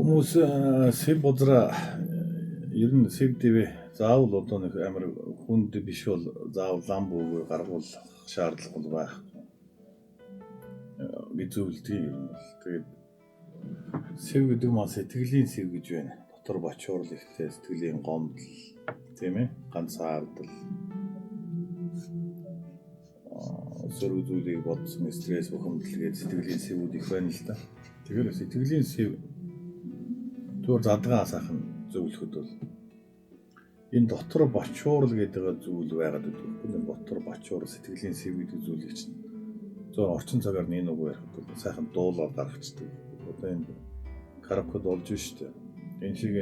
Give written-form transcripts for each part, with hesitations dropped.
Хүмүүс сэв бозра ер нь сэв дэвэ заавал одоо нэг амар хүнд биш бол заавал лам бүүгээр гаргуул шаардлага байх гэж зөвлөдөг юм бол тэгээд сэв гэдэг маань сэтгэлийн сэв гэж байна. Дотор бочуурл ихтэй сэтгэлийн гомдол тийм ээ ганц хаагдал сөрөг зүйлийг бодсон стресс бухимдал гэдэг сэтгэлийн сэвүүд их байна л да. Тэгэхээр сэтгэлийн сэв түр задгаа асаахан зөвлөхөд бол энэ дотор бочуурл гэдэг зүйл байгаад байдаг. Энэ дотор бочуурл сэтгэлийн сэв гэдэг зүйлийг чинь зөв орчин цагаар нэг үг ярих бол сайхан дуулаад гаргацдаг. Одоо энэ карапкод болж штэ. Энэ шиг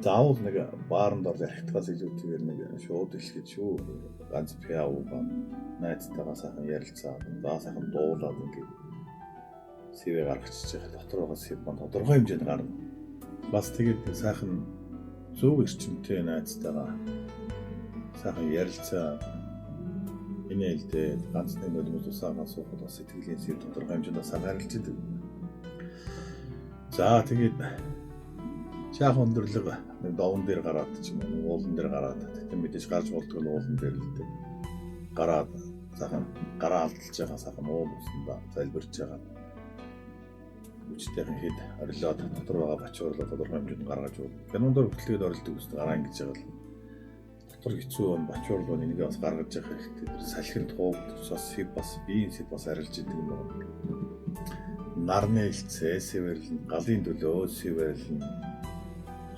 заавал нэг бааранд ор ярихтгаас илүүтэйгээр нэг шууд хэлэхэд шүү. Ганц пиав найзтайгаа сайхан ярилцаад сайхан дуулаад ингээд сэвэ гаргачихж байгаа дотор байгаа сэв маань тодорхой хэмжээнд гарна. Бас тэгээд сайхан зөв эрчимтэй найзтайгаа сайхан ярилцаа инээлдээ ганц нэг хүмүүс усаагаа суухад бас сэтгэлийн сэв тодорхой хэмжээнд саргалж идэг. За тэгээд чаах өндөрлөг нэг довон дээр гараад ч юм уу уулан дээр гараад тэгтэн мэдээж гарч болдог нь уулан дээр л дээ. Гараад сайхан гараа алдалж байгаа сайхан уул уснда залбирч байгаа. Үчтэйхэн хэд орилоод дотор байгаа бачуурлаа тодорхой хэмжээнд гаргаж өгөх. Канондор хөтлөөд орилдог үст гараа ингэж байгаа л дотор хэцүү он бачуурлаа нэгээ бас гаргаж явах хэрэгтэй. Тэр салхинд хуугдчихсан сэв бас биеийн сэв бас арилж идэг юм байна. Нарны илцээ сэвэрлэн, галын төлөө сэвэрлэн,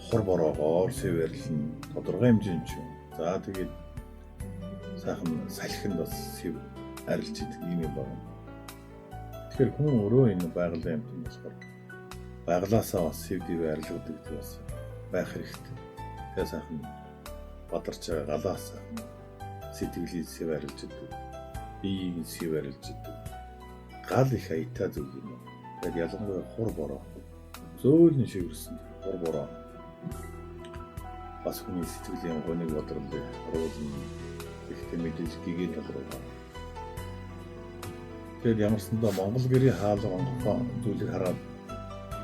хор бороогоор сэвэрлэн тодорхой хэмжээнд ч. За тэгээд сайхан салхинд бас сэв арилж идэг юм байна. Тэгэхээр хүн өөрөө энэ байгалийн амьтан болохоор байглаасаа бас сэв дэв арилгадаг бас байх хэрэгтэй. Тэгээ сайхан бадарч байгаа галаас сэтгэлийн сэв арилж идэг. Биеийн сэв арилж идэг. Гал их аятай зүйл юм. Тэгээд ялангуяа хур бороо. Зөөлөн шивэрсэн хур бороо. Бас хүний сэтгэлийн гоныг бодролыг оруулна. Ихтэй мэдээж гигийн толгой. Тэгээд ямарсандаа Монгол гэрийн хаалга онгоцоо зүйлийг хараад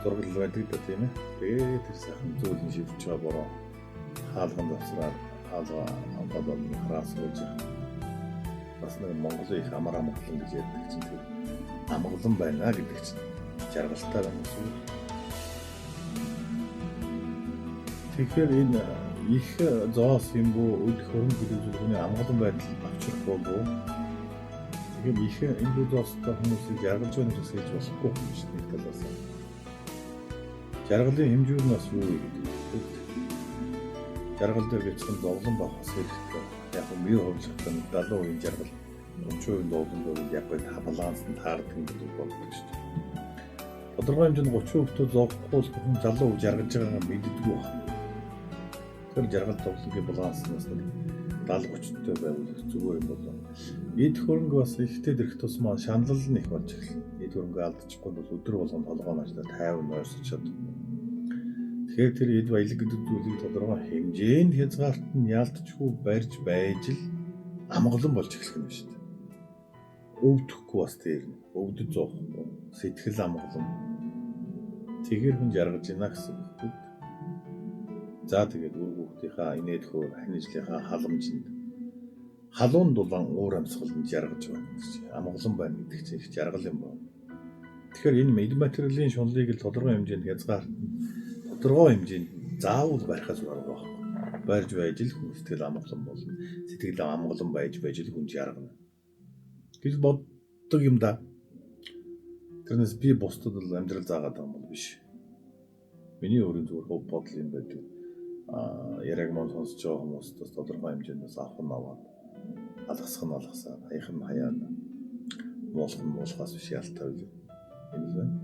зургал байдаг да тийм ээ. Тэгээд тэр сайхан зөөлөн шивэрч байгаа бороо хаалганд авсраар хаалга онгоцоо хараас болж байгаа. Бас нэг Монголын их амар амгалан гэж ярьдаг чинь тэр амгалан байна гэдэг чинь жаргалтай байна гэсэн. Тэгэхээр энэ их зоос юм бoo өд хөрөнгө гэдэг зүйлний амгалан байдал авчрах болов. Тэгэхээр их энэ зоостой хүмүүсийг жаргалж байна гэж хэлж болохгүй юм шиг нэг талаас. Жаргалын хэмжүүр нь бас юу вэ гэдэг. Жаргал дээр бичсэн зовлон багс хэрэгтэй. Яг нь юу хөвлөх юм 70% жаргал 30% зовлон дээр яг гоо балансд таардаг юм болдог шүү дээ. Тодорхой хэмжээнд 30% зовхгүй л хүн залуу жаргаж байгаа юм мэддэггүй байна. Тэр жаргал зовлонгийн баланснаас нэг 70-30-тэй байвал зүгээр юм болоо. Эд хөрөнгө бас ихтэй дэрх тус маань шаналл нь их болж эхэлнэ. Эд хөрөнгө алдчихгүй бол өдөр болгон толгойн ажлаар тайван ойрсож чадахгүй. Тэгэхээр тэр эд баялаг гэдэг зүйлийг тодорхой хэмжээнд хязгаарт нь яалтчгүй барьж байж л амгалан болж эхлэх юм шүү дээ. Өвдөхгүй бас тэр өвдөж зоохгүй сэтгэл амгалан. Тэгэхээр хүн жаргаж ийна гэсэн үг. За тэгээд үр хүүхдийнхаа инээд хөр ханижлынхаа халамжинд халуун дулаан уур амьсгаланд жаргаж байна гэж амгалан байна гэдэг чинь их жаргал юм байна. Тэгэхээр энэ мэд материалын шунлыг л тодорхой хэмжээнд хязгаарт тодорхой хэмжээнд заавал барихаас байгаа. Барьж байж л хүн сэтгэл амгалан болно. Сэтгэл амгалан байж л хүн жаргана. гэж боддог юм да. Тэрнээс би бусдад л амьдрал заагаад байгаа юм биш. Миний өөрийн зүгээр хөв бодол юм байдаг. Яриг мөн сонсож байгаа хүмүүстээс тодорхой хэмжээнд авах нь аваад алгасах нь алгасаад хаях нь хаяад муулах нь муулахаас биш ялтай байл. Энэ л байна.